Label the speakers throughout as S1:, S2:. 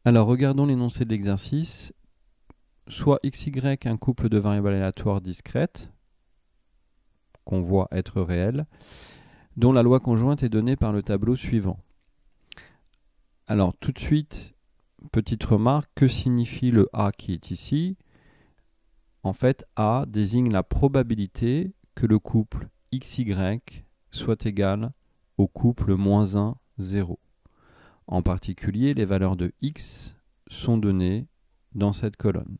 S1: Alors, regardons l'énoncé de l'exercice. Soit xy un couple de variables aléatoires discrètes, qu'on voit être réelles, dont la loi conjointe est donnée par le tableau suivant. Alors, tout de suite, petite remarque, que signifie le A qui est ici? En fait, A désigne la probabilité que le couple xy soit égal au couple -1, 0. En particulier, les valeurs de x sont données dans cette colonne.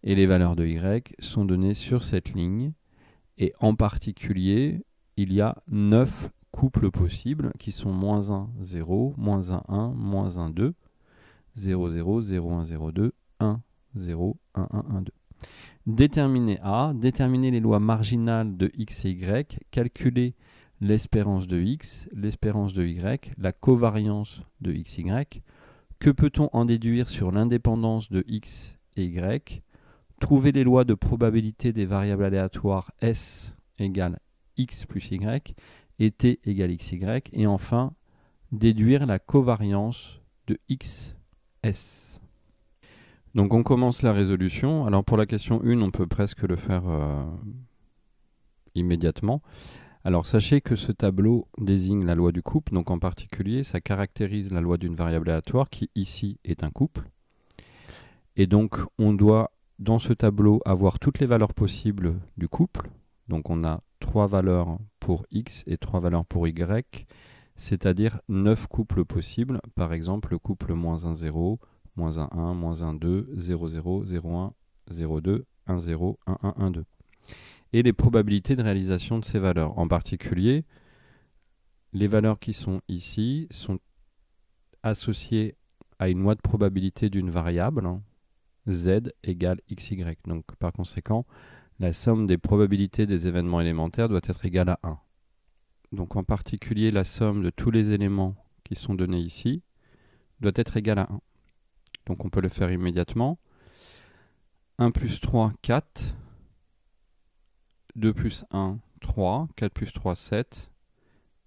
S1: Et les valeurs de y sont données sur cette ligne. Et en particulier, il y a 9 couples possibles qui sont -1, 0, -1, 1, -1, 2, 0, 0, 0, 1, 0, 2, 1, 0, 1, 1, 1, 2. Déterminer A, déterminer les lois marginales de x et y, calculer l'espérance de x, l'espérance de y, la covariance de xy. Que peut-on en déduire sur l'indépendance de x et y? Trouver les lois de probabilité des variables aléatoires S égale x plus y et t égale xy. Et enfin, déduire la covariance de xs. Donc on commence la résolution. Alors pour la question 1, on peut presque le faire immédiatement. Alors sachez que ce tableau désigne la loi du couple, donc en particulier ça caractérise la loi d'une variable aléatoire qui ici est un couple. Et donc on doit dans ce tableau avoir toutes les valeurs possibles du couple. Donc on a 3 valeurs pour x et 3 valeurs pour y, c'est-à-dire 9 couples possibles. Par exemple le couple -1, 0, -1, 1, -1, 2, 0, 0, 0, 1, 0, 2, 1, 0, 1, 1, 1, 2. Et les probabilités de réalisation de ces valeurs. En particulier, les valeurs qui sont ici sont associées à une loi de probabilité d'une variable, z égale xy. Donc par conséquent, la somme des probabilités des événements élémentaires doit être égale à 1. Donc en particulier, la somme de tous les éléments qui sont donnés ici doit être égale à 1. Donc on peut le faire immédiatement. 1 plus 3, 4. 2 plus 1, 3. 4 plus 3, 7.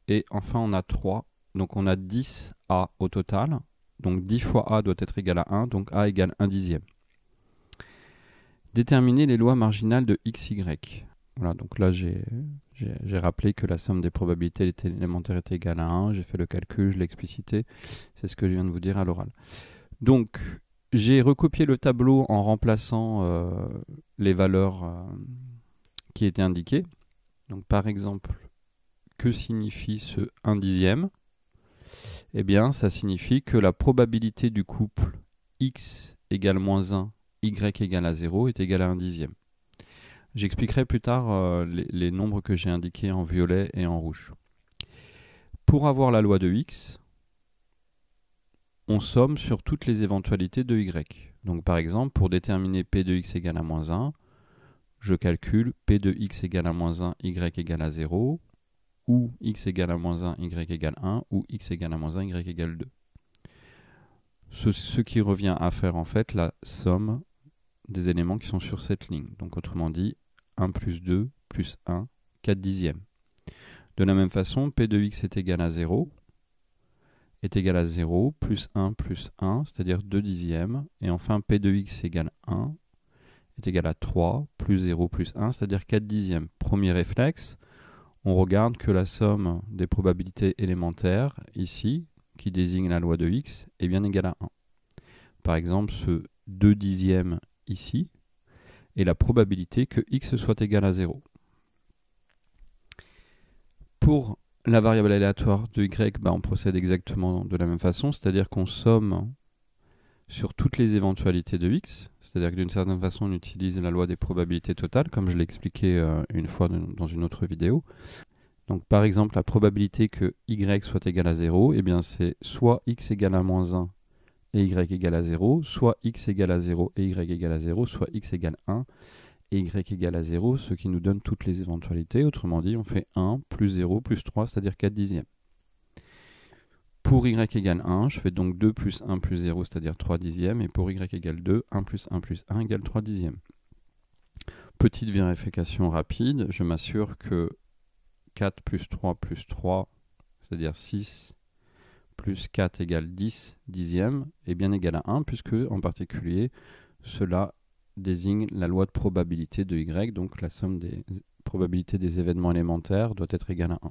S1: Et enfin, on a 3. Donc on a 10 A au total. Donc 10 fois A doit être égal à 1. Donc A égale 1 dixième. Déterminer les lois marginales de xy. Voilà, donc là j'ai rappelé que la somme des probabilités élémentaires était égale à 1. J'ai fait le calcul, je l'ai explicité. C'est ce que je viens de vous dire à l'oral. Donc j'ai recopié le tableau en remplaçant les valeurs qui étaient indiquées. Donc par exemple, que signifie ce 1 dixième? Eh bien, ça signifie que la probabilité du couple x égale -1, y égale à 0 est égale à 1 dixième. J'expliquerai plus tard les nombres que j'ai indiqués en violet et en rouge. Pour avoir la loi de x, on somme sur toutes les éventualités de y. Donc par exemple, pour déterminer p de x égale à -1, je calcule p de x égale à -1, y égale à 0, ou x égale à -1, y égale 1, ou x égale à -1, y égale 2. Ce qui revient à faire en fait la somme des éléments qui sont sur cette ligne. Donc autrement dit, 1 plus 2 plus 1, 4 dixièmes. De la même façon, p de x est égal à 0, est égal à 0, plus 1, c'est-à-dire 2 dixièmes. Et enfin, p de x égale 1, est égal à 3, plus 0, plus 1, c'est-à-dire 4 dixièmes. Premier réflexe, on regarde que la somme des probabilités élémentaires, ici, qui désigne la loi de x, est bien égale à 1. Par exemple, ce 2 dixièmes ici est la probabilité que x soit égal à 0. Pour la variable aléatoire de y, on procède exactement de la même façon, c'est-à-dire qu'on somme sur toutes les éventualités de x, c'est-à-dire que d'une certaine façon on utilise la loi des probabilités totales, comme je l'ai expliqué une fois dans une autre vidéo. Donc par exemple, la probabilité que y soit égal à 0, eh bien c'est soit x égale à -1 et y égale à 0, soit x égale à 0 et y égale à 0, soit x égale 1 et y égale à 0, ce qui nous donne toutes les éventualités. Autrement dit, on fait 1 plus 0 plus 3, c'est-à-dire 4 dixièmes. Pour y égale 1, je fais donc 2 plus 1 plus 0, c'est-à-dire 3 dixièmes. Et pour y égale 2, 1 plus 1 plus 1 égale 3 dixièmes. Petite vérification rapide, je m'assure que 4 plus 3, c'est-à-dire 6, plus 4 égale 10 dixièmes est bien égal à 1, puisque en particulier, cela désigne la loi de probabilité de y, donc la somme des probabilités des événements élémentaires doit être égale à 1.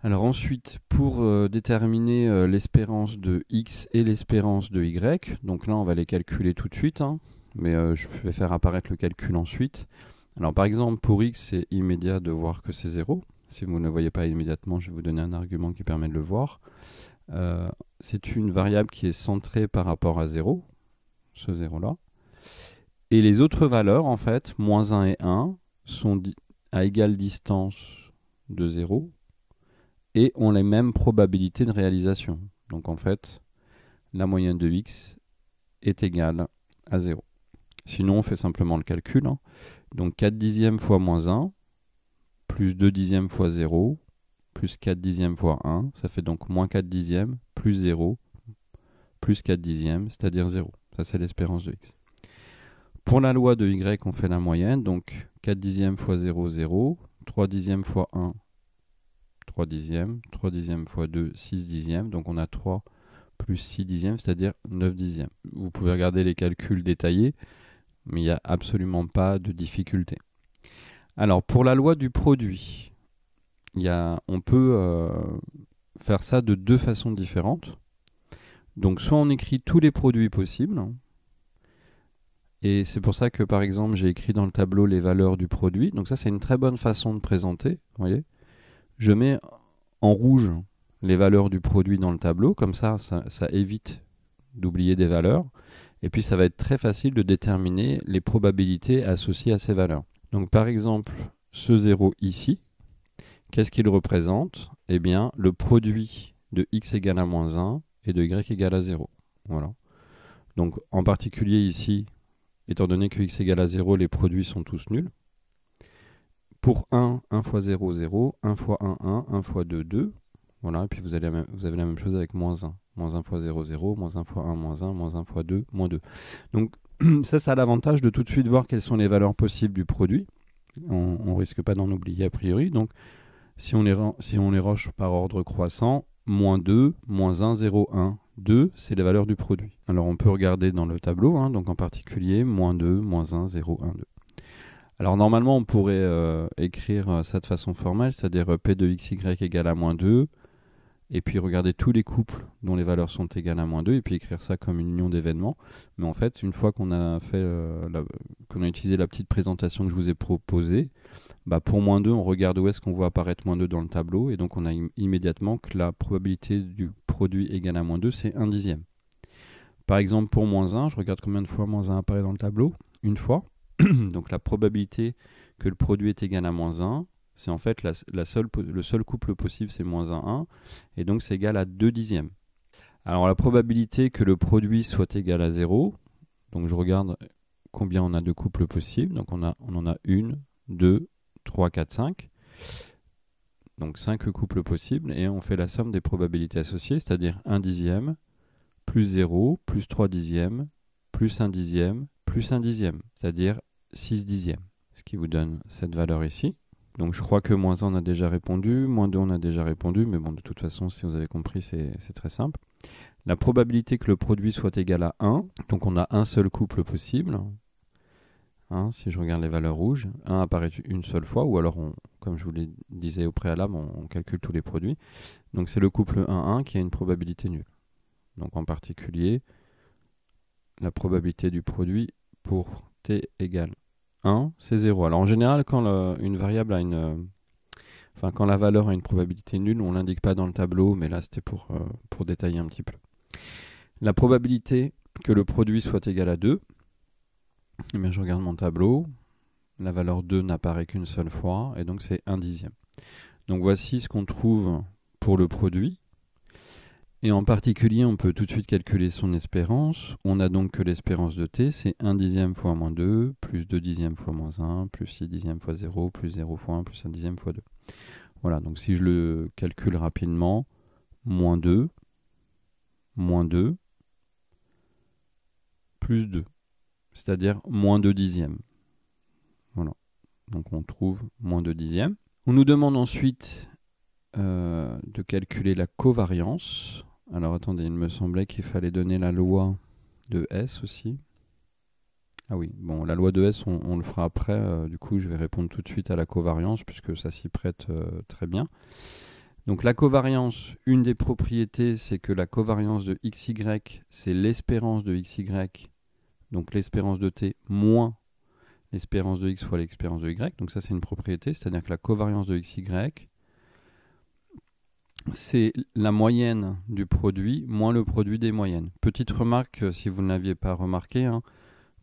S1: Alors ensuite, pour déterminer l'espérance de x et l'espérance de y, donc là on va les calculer tout de suite, hein, mais je vais faire apparaître le calcul ensuite. Alors par exemple, pour x, c'est immédiat de voir que c'est 0. Si vous ne le voyez pas immédiatement, je vais vous donner un argument qui permet de le voir. C'est une variable qui est centrée par rapport à 0, ce 0-là. Et les autres valeurs, en fait, moins 1 et 1, sont à égale distance de 0 et ont les mêmes probabilités de réalisation. Donc en fait, la moyenne de x est égale à 0. Sinon, on fait simplement le calcul, hein. Donc 4 dixièmes fois moins 1, plus 2 dixièmes fois 0, plus 4 dixièmes fois 1, ça fait donc moins 4 dixièmes, plus 0, plus 4 dixièmes, c'est-à-dire 0. Ça, c'est l'espérance de x. Pour la loi de y, on fait la moyenne, donc 4 dixièmes fois 0, 0, 3 dixièmes fois 1, 3 dixièmes, 3 dixièmes fois 2, 6 dixièmes, donc on a 3 plus 6 dixièmes, c'est-à-dire 9 dixièmes. Vous pouvez regarder les calculs détaillés, mais il n'y a absolument pas de difficulté. Alors, pour la loi du produit, on peut faire ça de deux façons différentes. Donc, soit on écrit tous les produits possibles, et c'est pour ça que, par exemple, j'ai écrit dans le tableau les valeurs du produit. Donc ça, c'est une très bonne façon de présenter. Vous voyez, je mets en rouge les valeurs du produit dans le tableau, comme ça évite d'oublier des valeurs. Et puis, ça va être très facile de déterminer les probabilités associées à ces valeurs. Donc, par exemple, ce 0 ici, qu'est-ce qu'il représente? Eh bien, le produit de x égale à moins 1 et de y égale à 0. Voilà. Donc, en particulier ici, étant donné que x égale à 0, les produits sont tous nuls. Pour 1, 1 fois 0, 0. 1 fois 1, 1. 1 fois 2, 2. Voilà, et puis vous avez la même chose avec moins 1. Moins 1 fois 0, 0. Moins 1 fois 1, moins 1. Moins 1 fois 2, moins 2. Donc, ça a l'avantage de tout de suite voir quelles sont les valeurs possibles du produit. On ne risque pas d'en oublier a priori. Donc, si on les range par ordre croissant, moins 2, moins 1, 0, 1. 2, c'est les valeurs du produit. Alors, on peut regarder dans le tableau, hein, donc en particulier, moins 2, moins 1, 0, 1, 2. Alors, normalement, on pourrait écrire ça de façon formelle, c'est-à-dire P de xy égale à moins 2, et puis regarder tous les couples dont les valeurs sont égales à moins 2, et puis écrire ça comme une union d'événements. Mais en fait, une fois qu'on a utilisé la petite présentation que je vous ai proposée, pour moins 2, on regarde où est-ce qu'on voit apparaître moins 2 dans le tableau, et donc on a immédiatement que la probabilité du produit égale à moins 2, c'est 1 dixième. Par exemple, pour moins 1, je regarde combien de fois moins 1 apparaît dans le tableau. Une fois. Donc la probabilité que le produit est égal à moins 1, c'est en fait le seul couple possible, c'est moins 1, 1, et donc c'est égal à 2 dixièmes. Alors la probabilité que le produit soit égal à 0, donc je regarde combien on a de couples possibles, donc on en a 1, 2, 3, 4, 5. Donc 5 couples possibles, et on fait la somme des probabilités associées, c'est-à-dire 1 dixième, plus 0, plus 3 dixièmes, plus 1 dixième, plus 1 dixième, c'est-à-dire 6 dixièmes, ce qui vous donne cette valeur ici. Donc je crois que moins 1 on a déjà répondu, moins 2 on a déjà répondu, mais bon, de toute façon, si vous avez compris, c'est très simple. La probabilité que le produit soit égal à 1, donc on a un seul couple possible. Hein, si je regarde les valeurs rouges, 1 apparaît une seule fois, ou alors, comme je vous le disais au préalable, on calcule tous les produits. Donc c'est le couple 1-1 qui a une probabilité nulle. Donc en particulier, la probabilité du produit pour t égale 1, c'est 0. Alors en général, quand une variable a quand la valeur a une probabilité nulle, on ne l'indique pas dans le tableau, mais là c'était pour détailler un petit peu. La probabilité que le produit soit égal à 2, eh bien, je regarde mon tableau, la valeur 2 n'apparaît qu'une seule fois, et donc c'est 1 dixième. Donc voici ce qu'on trouve pour le produit. Et en particulier, on peut tout de suite calculer son espérance. On a donc que l'espérance de t, c'est 1 dixième fois moins 2, plus 2 dixièmes fois moins 1, plus 6 dixièmes fois 0, plus 0 fois 1, plus 1 dixième fois 2. Voilà, donc si je le calcule rapidement, moins 2, plus 2, c'est-à-dire moins 2 dixièmes. Voilà, donc on trouve moins 2 dixièmes. On nous demande ensuite de calculer la covariance. Alors attendez, il me semblait qu'il fallait donner la loi de S aussi. Ah oui, bon, la loi de S, on le fera après. Du coup, je vais répondre tout de suite à la covariance puisque ça s'y prête très bien. Donc la covariance, une des propriétés, c'est que la covariance de XY, c'est l'espérance de XY, donc l'espérance de T moins l'espérance de X fois l'espérance de Y. Donc ça, c'est une propriété, c'est-à-dire que la covariance de XY, c'est la moyenne du produit moins le produit des moyennes. Petite remarque, si vous ne l'aviez pas remarqué, hein,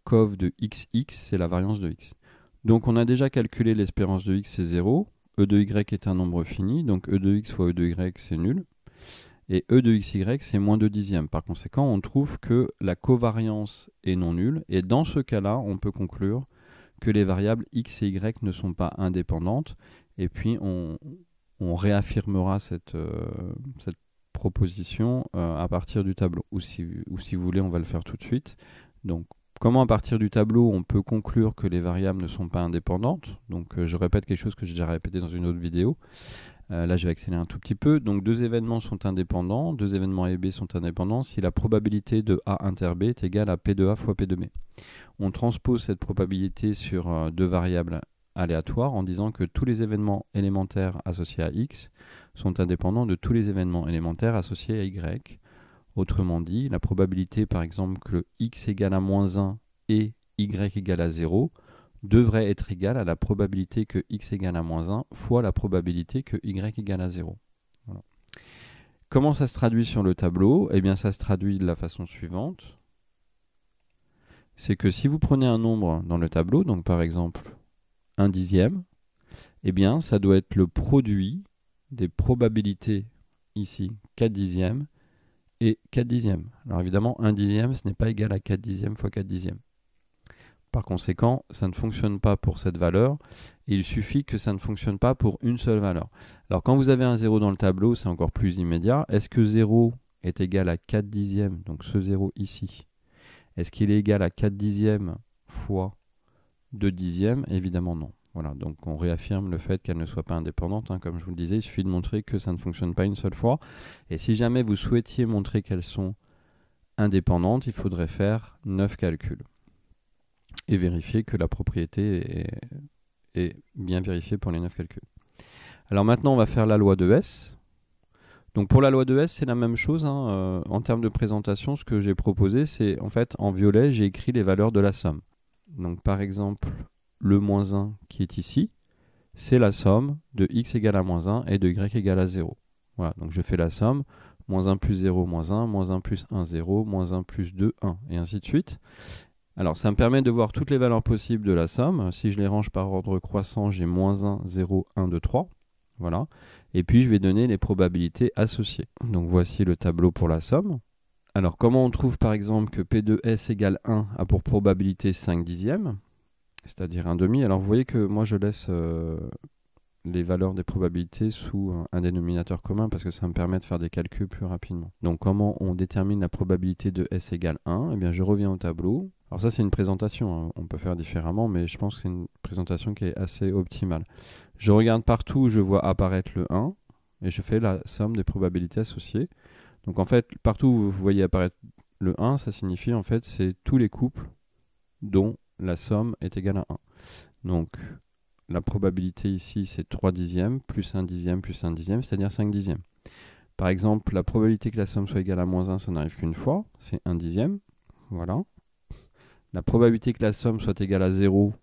S1: cov de XX, c'est la variance de X. Donc on a déjà calculé l'espérance de X, c'est 0. E de Y est un nombre fini, donc E de X fois E de Y, c'est nul. Et E de XY, c'est moins 2 dixièmes. Par conséquent, on trouve que la covariance est non nulle. Et dans ce cas-là, on peut conclure que les variables X et Y ne sont pas indépendantes. Et puis, on réaffirmera cette proposition à partir du tableau. Ou si vous voulez, on va le faire tout de suite. Donc, comment à partir du tableau, on peut conclure que les variables ne sont pas indépendantes? Donc, je répète quelque chose que j'ai déjà répété dans une autre vidéo. Là, je vais accélérer un tout petit peu. Donc, deux événements sont indépendants. Deux événements A et B sont indépendants si la probabilité de A inter B est égale à P de A fois P de B. On transpose cette probabilité sur deux variables aléatoires en disant que tous les événements élémentaires associés à X sont indépendants de tous les événements élémentaires associés à Y. Autrement dit, la probabilité, par exemple, que X égale à moins 1 et Y égale à 0 devrait être égale à la probabilité que X égale à moins 1 fois la probabilité que Y égale à 0. Voilà. Comment ça se traduit sur le tableau? Eh bien, ça se traduit de la façon suivante. C'est que si vous prenez un nombre dans le tableau, donc par exemple 1 dixième, eh bien, ça doit être le produit des probabilités ici 4 dixièmes et 4 dixièmes. Alors évidemment, 1 dixième, ce n'est pas égal à 4 dixièmes fois 4 dixièmes. Par conséquent, ça ne fonctionne pas pour cette valeur. Et il suffit que ça ne fonctionne pas pour une seule valeur. Alors quand vous avez un 0 dans le tableau, c'est encore plus immédiat. Est-ce que 0 est égal à 4 dixièmes, donc ce 0 ici? Est-ce qu'il est égal à 4 dixièmes fois 2 dixièmes? Évidemment non. Voilà, donc on réaffirme le fait qu'elle ne soit pas indépendante. Hein. Comme je vous le disais, il suffit de montrer que ça ne fonctionne pas une seule fois. Et si jamais vous souhaitiez montrer qu'elles sont indépendantes, il faudrait faire 9 calculs. Et vérifier que la propriété est bien vérifiée pour les 9 calculs. Alors maintenant, on va faire la loi de S. Donc pour la loi de S, c'est la même chose. Hein. En termes de présentation, ce que j'ai proposé, c'est en fait en violet, j'ai écrit les valeurs de la somme. Donc par exemple, le moins 1 qui est ici, c'est la somme de x égale à moins 1 et de y égale à 0. Voilà, donc je fais la somme, moins 1 plus 0, moins 1, moins 1 plus 1, 0, moins 1 plus 2, 1, et ainsi de suite. Alors ça me permet de voir toutes les valeurs possibles de la somme. Si je les range par ordre croissant, j'ai moins 1, 0, 1, 2, 3. Voilà. Et puis je vais donner les probabilités associées. Donc voici le tableau pour la somme. Alors comment on trouve par exemple que P de S égale 1 a pour probabilité 5 dixièmes, c'est-à-dire 1 demi. Alors vous voyez que moi je laisse les valeurs des probabilités sous un dénominateur commun parce que ça me permet de faire des calculs plus rapidement. Donc comment on détermine la probabilité de S égale 1? Eh bien je reviens au tableau. Alors ça c'est une présentation, hein. On peut faire différemment, mais je pense que c'est une présentation qui est assez optimale. Je regarde partout où je vois apparaître le 1 et je fais la somme des probabilités associées. Donc en fait, partout où vous voyez apparaître le 1, ça signifie en fait c'est tous les couples dont la somme est égale à 1. Donc la probabilité ici c'est 3 dixièmes plus 1 dixième plus 1 dixième, c'est-à-dire 5 dixièmes. Par exemple, la probabilité que la somme soit égale à moins 1, ça n'arrive qu'une fois, c'est 1 dixième. Voilà. La probabilité que la somme soit égale à 0,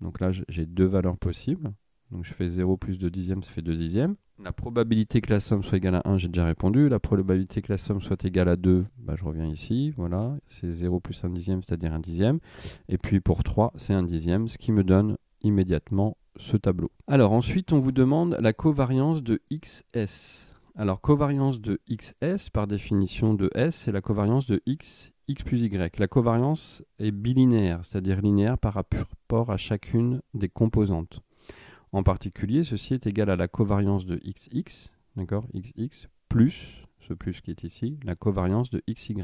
S1: donc là j'ai deux valeurs possibles. Donc je fais 0 plus 2 dixièmes, ça fait 2 dixièmes. La probabilité que la somme soit égale à 1, j'ai déjà répondu. La probabilité que la somme soit égale à 2, bah, je reviens ici. Voilà, c'est 0 plus 1 dixième, c'est-à-dire 1 dixième. Et puis pour 3, c'est 1 dixième, ce qui me donne immédiatement ce tableau. Alors ensuite, on vous demande la covariance de XS. Alors covariance de XS, par définition de S, c'est la covariance de X plus Y. La covariance est bilinéaire, c'est-à-dire linéaire par rapport à chacune des composantes. En particulier, ceci est égal à la covariance de XX, d'accord, XX, plus, ce plus qui est ici, la covariance de XY.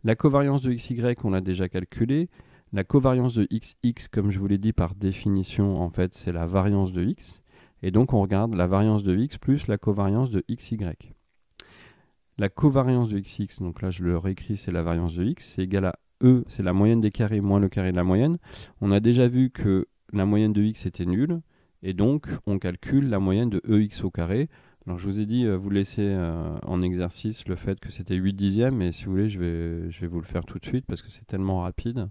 S1: La covariance de XY, on l'a déjà calculée. La covariance de XX, comme je vous l'ai dit par définition, en fait, c'est la variance de X. Et donc on regarde la variance de x plus la covariance de xy. La covariance de xx, donc là je le réécris, c'est la variance de x, c'est égal à E, c'est la moyenne des carrés moins le carré de la moyenne. On a déjà vu que la moyenne de x était nulle, et donc on calcule la moyenne de EX au carré. Alors je vous ai dit, vous laissez en exercice le fait que c'était 8 dixièmes, et si vous voulez, je vais vous le faire tout de suite parce que c'est tellement rapide.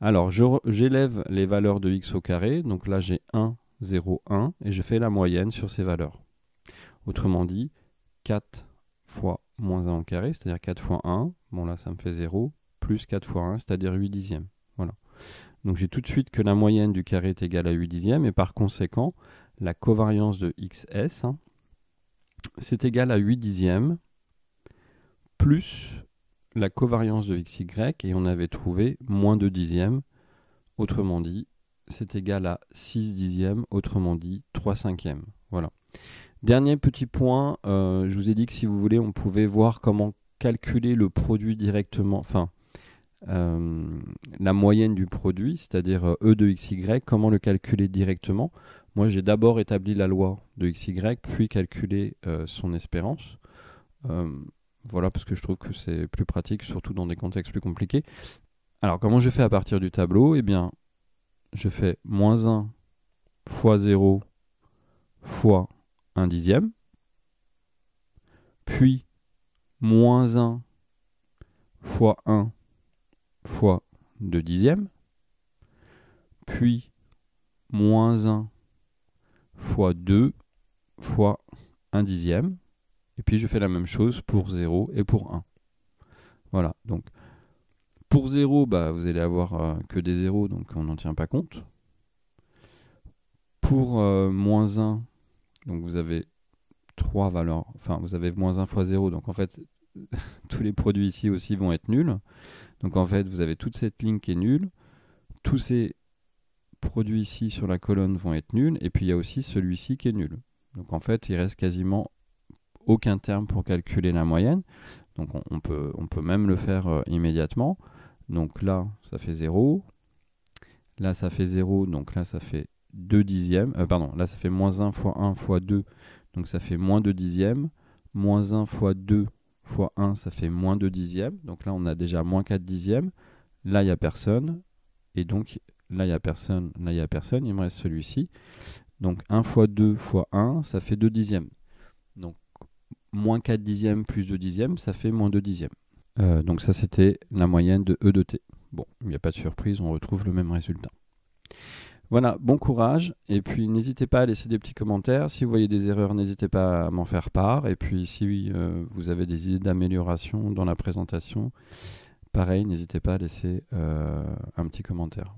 S1: Alors j'élève les valeurs de x au carré, donc là j'ai 1, 0, 1, et je fais la moyenne sur ces valeurs. Autrement dit, 4 fois moins 1 au carré, c'est-à-dire 4 fois 1, bon là ça me fait 0, plus 4 fois 1, c'est-à-dire 8 dixièmes. Voilà. Donc j'ai tout de suite que la moyenne du carré est égale à 8 dixièmes, et par conséquent, la covariance de xs, c'est égal à 8 dixièmes, plus la covariance de xy, et on avait trouvé moins 2 dixièmes, autrement dit, c'est égal à 6 dixièmes, autrement dit 3 cinquièmes. Voilà. Dernier petit point, je vous ai dit que si vous voulez, on pouvait voir comment calculer le produit directement, enfin, la moyenne du produit, c'est-à-dire E de xy, comment le calculer directement. Moi, j'ai d'abord établi la loi de xy, puis calculé son espérance. Voilà, parce que je trouve que c'est plus pratique, surtout dans des contextes plus compliqués. Alors, comment je fais à partir du tableau? Eh bien, je fais moins 1 fois 0 fois 1 dixième, puis moins 1 fois 1 fois 2 dixièmes, puis moins 1 fois 2 fois 1 dixième, et puis je fais la même chose pour 0 et pour 1. Voilà, donc pour 0, bah, vous allez avoir que des 0, donc on n'en tient pas compte. Pour moins 1, donc vous avez 3 valeurs, enfin vous avez moins 1 fois 0, donc en fait tous les produits ici aussi vont être nuls. Donc en fait vous avez toute cette ligne qui est nulle, tous ces produits ici sur la colonne vont être nuls, et puis il y a aussi celui-ci qui est nul. Donc en fait il reste quasiment aucun terme pour calculer la moyenne. Donc on peut même le faire immédiatement. Donc là ça fait 0, là ça fait 0, donc là ça fait 2 dixièmes, pardon, là ça fait moins 1 fois 1 fois 2, donc ça fait moins 2 dixièmes, moins 1 fois 2 fois 1, ça fait moins 2 dixièmes, donc là on a déjà moins 4 dixièmes, là il n'y a personne, et donc là il n'y a personne, là il n'y a personne, il me reste celui-ci, donc 1 fois 2 fois 1, ça fait 2 dixièmes, donc moins 4 dixièmes plus 2 dixièmes, ça fait moins 2 dixièmes. Donc ça c'était la moyenne de E de t. Bon, il n'y a pas de surprise, on retrouve le même résultat. Voilà, bon courage, et puis n'hésitez pas à laisser des petits commentaires. Si vous voyez des erreurs, n'hésitez pas à m'en faire part, et puis si vous avez des idées d'amélioration dans la présentation, pareil, n'hésitez pas à laisser un petit commentaire.